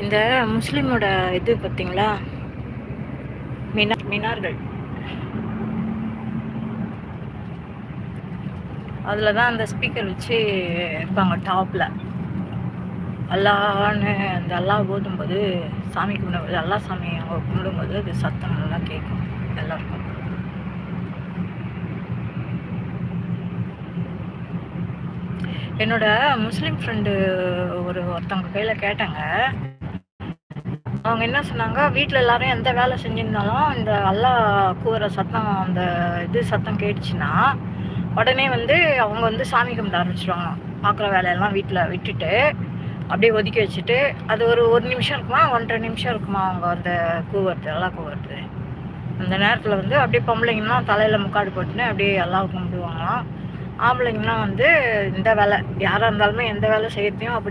இந்த முஸ்லிமோட இது பார்த்தீங்களா, மினார்கள், அதில் தான் அந்த ஸ்பீக்கர் வச்சு இருப்பாங்க டாப்பில். அல்லான்னு அந்த அல்லாஹ் ஓதும்போது, சாமி கும்பிடும்போது, அல்லா சாமி அவங்க கும்பிடும்போது அது சத்தம் நல்லா கேட்கும் எல்லாருக்கும். என்னோட முஸ்லீம் ஃப்ரெண்டு ஒருத்தவங்க கையில் கேட்டாங்க. அவங்க என்ன சொன்னாங்க, வீட்டில் எல்லாரும் எந்த வேலை செஞ்சிருந்தாலும் இந்த அல்லாஹ் கூற சத்தம், அந்த இது சத்தம் கேட்டுச்சுன்னா உடனே அவங்க சாமி கும்பிட ஆரம்பிச்சிடுவாங்க. பார்க்குற வேலையெல்லாம் வீட்டில் விட்டுட்டு அப்படியே ஒதுக்கி வச்சுட்டு, அது ஒரு நிமிஷம் இருக்குமா, 1.5 நிமிஷம் இருக்குமா, அவங்க அந்த கூவுறது, எல்லாம் கூவுறது. அந்த நேரத்தில் அப்படியே பொம்பளைங்கன்னா தலையில் முக்காடு போட்டுன்னு அப்படியே எல்லாம் கும்பிடுவாங்களாம். ஆம்பளைங்கன்னா இந்த வேலை யாராக இருந்தாலுமே எந்த வேலை செய்யறதையும் அப்படி